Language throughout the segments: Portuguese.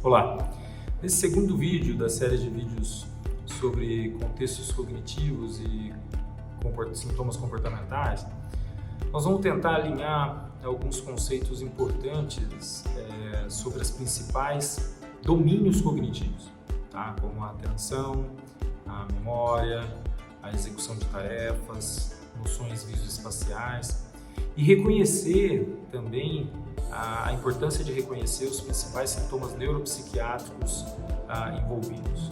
Olá! Nesse segundo vídeo da série de vídeos sobre contextos cognitivos e sintomas comportamentais, nós vamos tentar alinhar alguns conceitos importantes sobre os principais domínios cognitivos, tá? Como a atenção, a memória, a execução de tarefas, noções visoespaciais e reconhecer também a importância de reconhecer os principais sintomas neuropsiquiátricos envolvidos.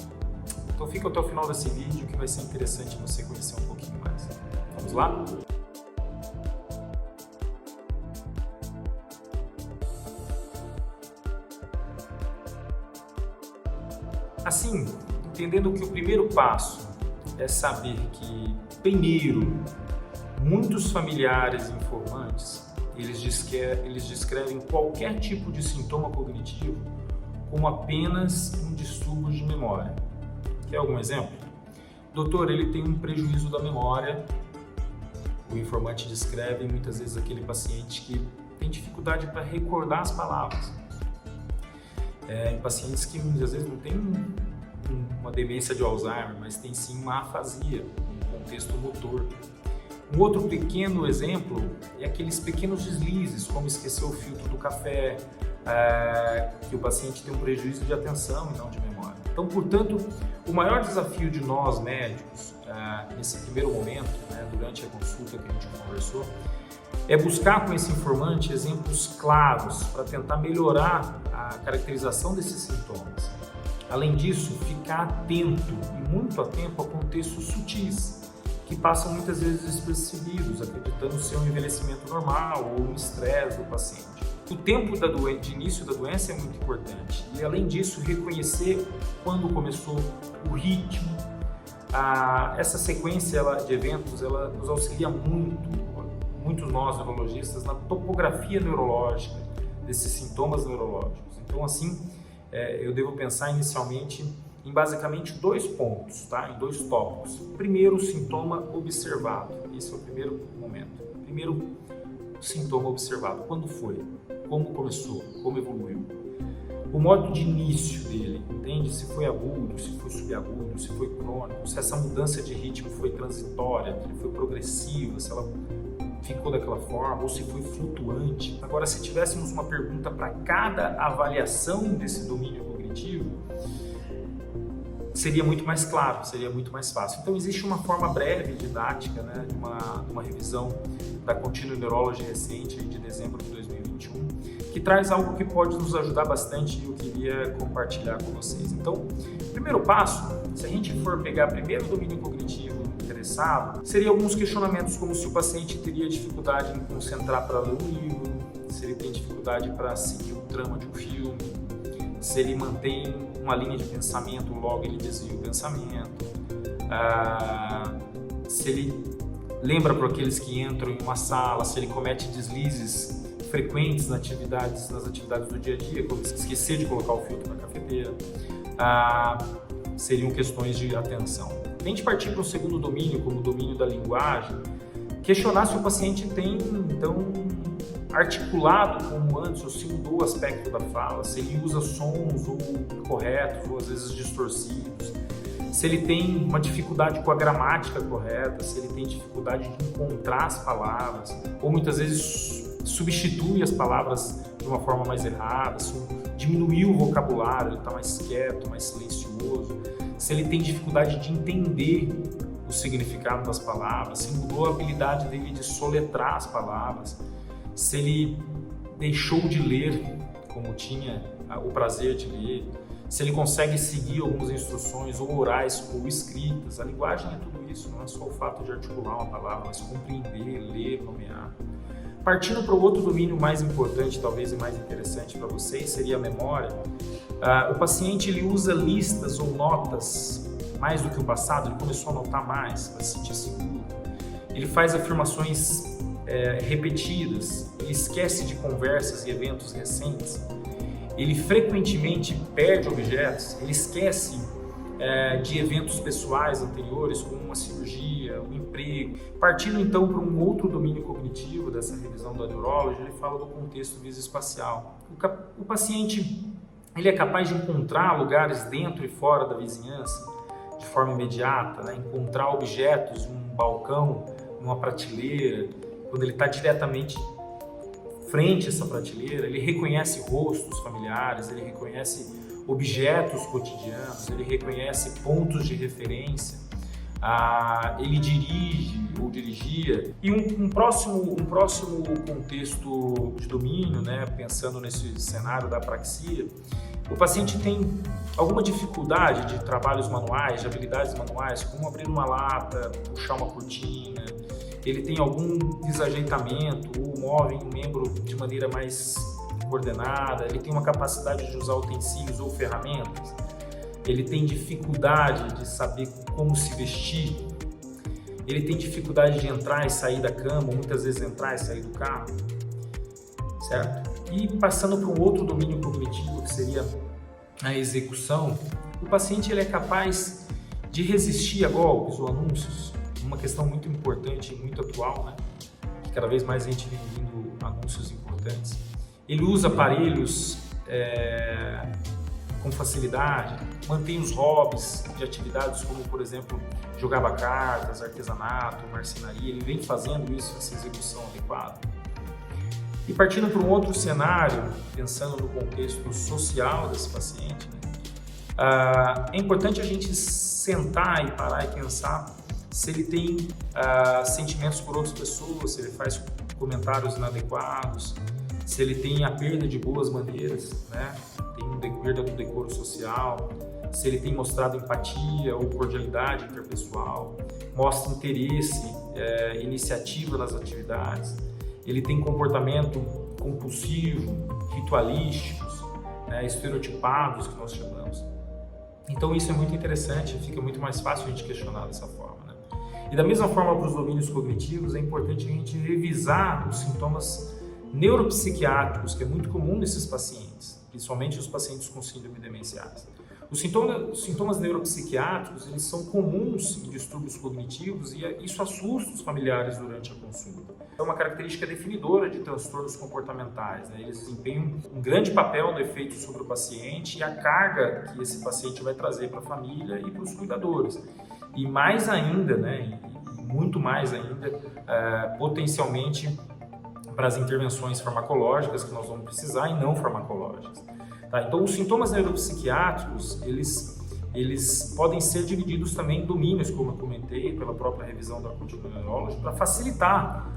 Então fica até o final desse vídeo que vai ser interessante você conhecer um pouquinho mais. Vamos lá? Assim, entendendo que o primeiro passo é saber que, primeiro, muitos familiares e informantes eles descrevem qualquer tipo de sintoma cognitivo como apenas um distúrbio de memória. Quer algum exemplo? Doutor, ele tem um prejuízo da memória. O informante descreve muitas vezes aquele paciente que tem dificuldade para recordar as palavras. Em pacientes que muitas vezes não têm uma demência de Alzheimer, mas tem sim uma afasia, um contexto motor. Um outro pequeno exemplo é aqueles pequenos deslizes, como esquecer o filtro do café, que o paciente tem um prejuízo de atenção e não de memória. Então, portanto, o maior desafio de nós médicos, nesse primeiro momento, durante a consulta que a gente conversou, é buscar com esse informante exemplos claros para tentar melhorar a caracterização desses sintomas. Além disso, ficar atento e muito atento a contextos sutis, que passam muitas vezes despercebidos, acreditando ser um envelhecimento normal ou um estresse do paciente. O tempo de início da doença é muito importante e, além disso, reconhecer quando começou, o ritmo. Essa sequência de eventos ela nos auxilia muito nós neurologistas, na topografia neurológica desses sintomas neurológicos. Então, assim, eu devo pensar inicialmente em basicamente dois pontos, tá? Em dois tópicos. Primeiro, o sintoma observado. Esse é o primeiro momento. Primeiro, o sintoma observado. Quando foi? Como começou? Como evoluiu? O modo de início dele, entende? Se foi agudo, se foi subagudo, se foi crônico, se essa mudança de ritmo foi transitória, se foi progressiva, se ela ficou daquela forma ou se foi flutuante. Agora, se tivéssemos uma pergunta para cada avaliação desse domínio cognitivo, seria muito mais claro, seria muito mais fácil. Então, existe uma forma breve, didática, de uma revisão da Continuum Neurology recente, de dezembro de 2021, que traz algo que pode nos ajudar bastante e eu queria compartilhar com vocês. Então, primeiro passo, se a gente for pegar primeiro o domínio cognitivo interessado, seria alguns questionamentos como se o paciente teria dificuldade em concentrar para ler um livro, se ele tem dificuldade para seguir o trama de um filme, se ele mantém uma linha de pensamento, logo ele desvia o pensamento, se ele lembra para aqueles que entram em uma sala, se ele comete deslizes frequentes nas atividades do dia a dia, como esquecer de colocar o filtro na cafeteira, seriam questões de atenção. A gente partir para o segundo domínio, como o domínio da linguagem, questionar se o paciente tem, então, articulado como antes, ou se mudou o aspecto da fala, se ele usa sons ou corretos ou às vezes distorcidos, se ele tem uma dificuldade com a gramática correta, se ele tem dificuldade de encontrar as palavras, ou muitas vezes substitui as palavras de uma forma mais errada, se diminuiu o vocabulário, ele está mais quieto, mais silencioso, se ele tem dificuldade de entender o significado das palavras, se mudou a habilidade dele de soletrar as palavras, se ele deixou de ler como tinha o prazer de ler, se ele consegue seguir algumas instruções ou orais ou escritas. A linguagem é tudo isso, não é só o fato de articular uma palavra, mas compreender, ler, nomear. Partindo para o outro domínio mais importante, talvez e mais interessante para vocês, seria a memória. O paciente ele usa listas ou notas mais do que o passado, ele começou a anotar mais para se sentir seguro. Ele faz afirmações repetidas, ele esquece de conversas e eventos recentes, ele frequentemente perde objetos, ele esquece de eventos pessoais anteriores, como uma cirurgia, um emprego. Partindo então para um outro domínio cognitivo dessa revisão da Neurology, ele fala do contexto visoespacial. O paciente Ele é capaz de encontrar lugares dentro e fora da vizinhança de forma imediata, né? Encontrar objetos, um balcão, numa prateleira, quando ele está diretamente frente a essa prateleira, ele reconhece rostos familiares, ele reconhece objetos cotidianos, ele reconhece pontos de referência, ele dirige ou dirigia. E um próximo contexto de domínio, né, pensando nesse cenário da apraxia, o paciente tem alguma dificuldade de trabalhos manuais, de habilidades manuais, como abrir uma lata, puxar uma cortina, ele tem algum desajeitamento ou move um membro de maneira mais coordenada, ele tem uma capacidade de usar utensílios ou ferramentas, ele tem dificuldade de saber como se vestir, ele tem dificuldade de entrar e sair da cama, ou muitas vezes entrar e sair do carro, certo? E passando para um outro domínio cognitivo, que seria a execução, o paciente ele é capaz de resistir a golpes ou anúncios, uma questão muito importante e muito atual, né? Que cada vez mais a gente vem vendo anúncios importantes. Ele usa aparelhos com facilidade, mantém os hobbies de atividades como, por exemplo, jogava cartas, artesanato, marcenaria, ele vem fazendo isso, essa execução adequada. E partindo para um outro cenário, pensando no contexto social desse paciente, né, é importante a gente sentar e parar e pensar se ele tem sentimentos por outras pessoas, se ele faz comentários inadequados, se ele tem a perda de boas maneiras, né, tem perda do decoro social, se ele tem mostrado empatia ou cordialidade interpessoal, mostra interesse, iniciativa nas atividades, ele tem comportamento compulsivo, ritualísticos, estereotipados, que nós chamamos. Então isso é muito interessante, fica muito mais fácil a gente questionar dessa forma, né? E da mesma forma para os domínios cognitivos, é importante a gente revisar os sintomas neuropsiquiátricos, que é muito comum nesses pacientes, principalmente os pacientes com síndrome demenciais. Os sintomas neuropsiquiátricos, eles são comuns em distúrbios cognitivos e isso assusta os familiares durante a consulta. É uma característica definidora de transtornos comportamentais, né? Eles desempenham um grande papel no efeito sobre o paciente e a carga que esse paciente vai trazer para a família e para os cuidadores. E mais ainda, né, e muito mais ainda, potencialmente para as intervenções farmacológicas que nós vamos precisar e não farmacológicas. Tá? Então, os sintomas neuropsiquiátricos, eles podem ser divididos também em domínios, como eu comentei, pela própria revisão da Continuum Neurology, para facilitar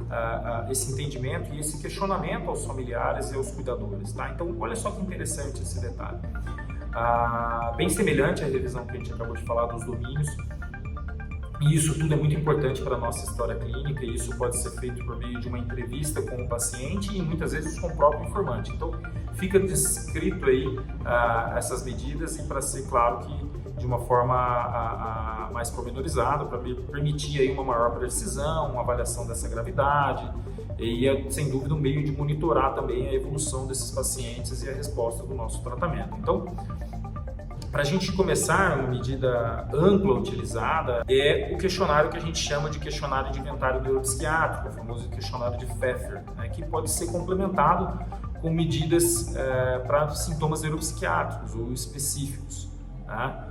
esse entendimento e esse questionamento aos familiares e aos cuidadores. Tá? Então, olha só que interessante esse detalhe. Bem semelhante à revisão que a gente acabou de falar dos domínios, e isso tudo é muito importante para a nossa história clínica, e isso pode ser feito por meio de uma entrevista com o paciente e muitas vezes com o próprio informante. Então, fica descrito aí essas medidas e para ser claro que de uma forma mais pormenorizada, para permitir aí uma maior precisão, uma avaliação dessa gravidade e é, sem dúvida, um meio de monitorar também a evolução desses pacientes e a resposta do nosso tratamento. Então, para a gente começar, uma medida ampla utilizada é o questionário que a gente chama de questionário de inventário neuropsiquiátrico, o famoso questionário de Pfeffer, né, que pode ser complementado com medidas para sintomas neuropsiquiátricos ou específicos, tá?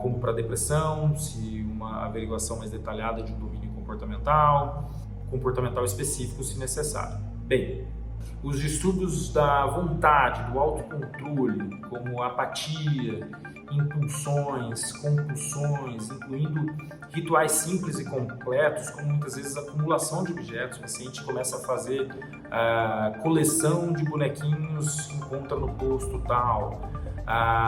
Como para depressão, se uma averiguação mais detalhada de um domínio comportamental específico se necessário. Bem, os distúrbios da vontade, do autocontrole, como apatia, impulsões, compulsões, incluindo rituais simples e completos, como muitas vezes acumulação de objetos. O paciente começa a fazer coleção de bonequinhos, encontra no posto tal.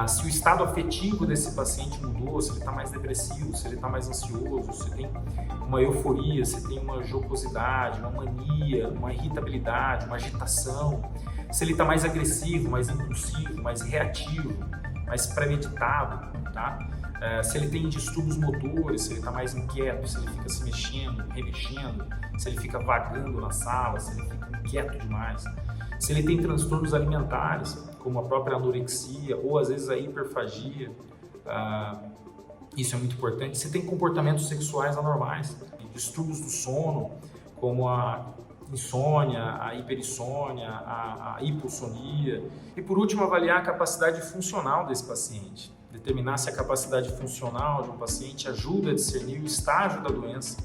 Se o estado afetivo desse paciente mudou, se ele está mais depressivo, se ele está mais ansioso, se tem uma euforia, se tem uma jocosidade, uma mania, uma irritabilidade, uma agitação, se ele está mais agressivo, mais impulsivo, mais reativo, mais premeditado, tá? Se ele tem distúrbios motores, se ele está mais inquieto, se ele fica se mexendo, remexendo, se ele fica vagando na sala, se ele fica inquieto demais, se ele tem transtornos alimentares, como a própria anorexia ou às vezes a hiperfagia, isso é muito importante. Se tem comportamentos sexuais anormais, distúrbios do sono, como a insônia, a hiperinsônia, a hipossonia. E por último, avaliar a capacidade funcional desse paciente. Determinar se a capacidade funcional de um paciente ajuda a discernir o estágio da doença,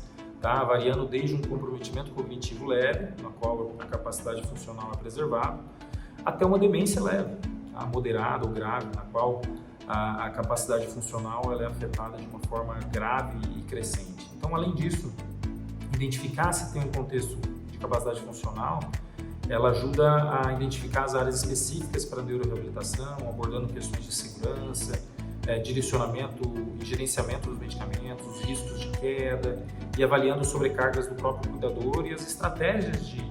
tá? Variando desde um comprometimento cognitivo leve, na qual a capacidade funcional é preservada, até uma demência leve, tá? Moderada ou grave, na qual a capacidade funcional ela é afetada de uma forma grave e crescente. Então, além disso, identificar se tem um contexto de capacidade funcional, ela ajuda a identificar as áreas específicas para a neuroreabilitação, abordando questões de segurança, direcionamento e gerenciamento dos medicamentos, riscos de queda e avaliando sobrecargas do próprio cuidador e as estratégias de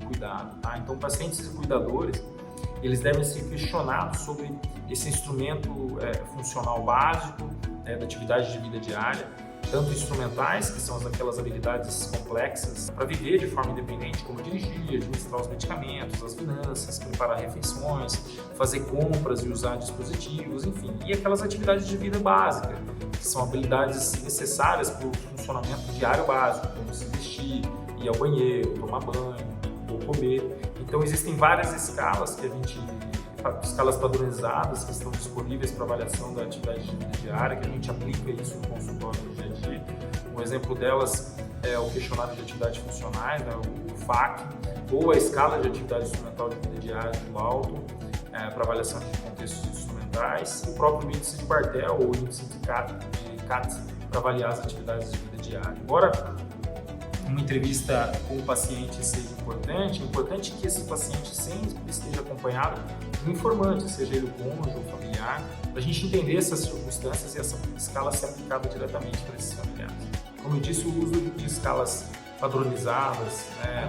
cuidado. Tá? Então, pacientes e cuidadores, eles devem ser questionados sobre esse instrumento funcional básico da atividade de vida diária, tanto instrumentais, que são aquelas habilidades complexas para viver de forma independente, como dirigir, administrar os medicamentos, as finanças, preparar refeições, fazer compras e usar dispositivos, enfim, e aquelas atividades de vida básicas, que são habilidades necessárias para o funcionamento diário básico, como se vestir, ir ao banheiro, tomar banho ou comer. Então existem várias escalas escalas padronizadas que estão disponíveis para avaliação da atividade de vida diária, que a gente aplica isso no consultório no dia a dia. Um exemplo delas é o questionário de atividades funcionais, né, o FAQ, ou a escala de atividade instrumental de vida diária do Alto, para avaliação de contextos instrumentais, e o próprio índice de Bartel ou índice de CAT para avaliar as atividades de vida diária. Embora uma entrevista com o paciente seja importante, é importante que esse paciente sempre esteja acompanhado do informante, seja ele o cônjuge ou familiar, para a gente entender essas circunstâncias e essa escala ser aplicada diretamente para esses familiares. Como eu disse, o uso de escalas padronizadas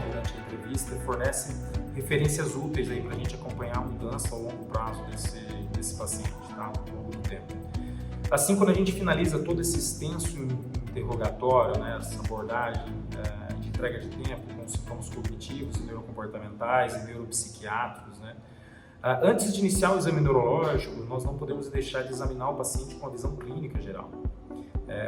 durante a entrevista fornece referências úteis para a gente acompanhar a mudança ao longo prazo desse paciente, tá? Ao longo do tempo. Assim, quando a gente finaliza todo esse extenso interrogatório, essa abordagem de entrega de tempo com sintomas cognitivos e neurocomportamentais e neuropsiquiátricos, antes de iniciar o exame neurológico, nós não podemos deixar de examinar o paciente com a visão clínica geral.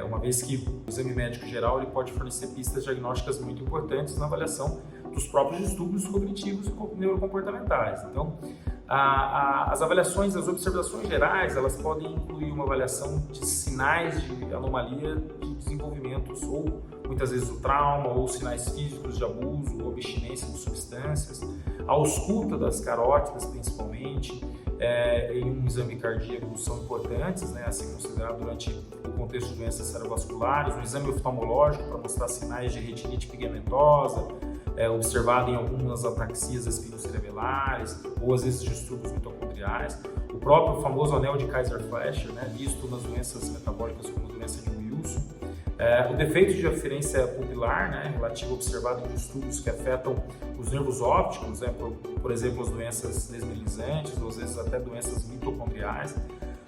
Uma vez que o exame médico geral ele pode fornecer pistas diagnósticas muito importantes na avaliação dos próprios distúrbios cognitivos e neurocomportamentais. Então, as avaliações, as observações gerais, elas podem incluir uma avaliação de sinais de anomalia de desenvolvimentos, ou muitas vezes o trauma, ou sinais físicos de abuso, ou abstinência de substâncias, a ausculta das carótidas principalmente, em um exame cardíaco são importantes, a ser considerado durante o contexto de doenças cerebrovasculares, um exame oftalmológico para mostrar sinais de retinite pigmentosa, observado em algumas ataxias espinocerebelares ou às vezes distúrbios mitocondriais. O próprio famoso anel de Kaiser-Fleischer, visto nas doenças metabólicas como a doença de Wilson. O defeito de aferência pupilar, relativo observado em distúrbios que afetam os nervos ópticos, por exemplo, as doenças desmielinizantes ou às vezes até doenças mitocondriais.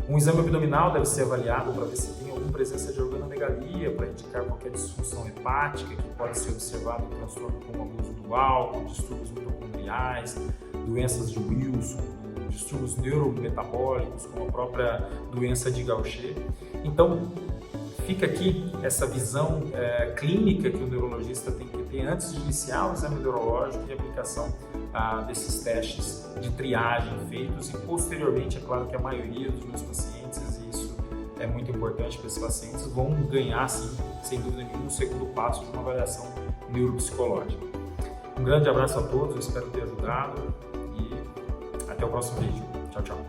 Um exame abdominal deve ser avaliado para ver se tem alguma presença de organomegalia, para indicar qualquer disfunção hepática que pode ser observada em transtorno como abuso do álcool, distúrbios mitocondriais, doenças de Wilson, distúrbios neurometabólicos, como a própria doença de Gaucher. Então, fica aqui essa visão clínica que o neurologista tem que ter antes de iniciar o exame neurológico e a aplicação desses testes de triagem feitos e posteriormente, é claro que a maioria dos meus pacientes, e isso é muito importante para esses pacientes, vão ganhar, sim, sem dúvida nenhuma, o segundo passo de uma avaliação neuropsicológica. Um grande abraço a todos, eu espero ter ajudado e até o próximo vídeo. Tchau, tchau.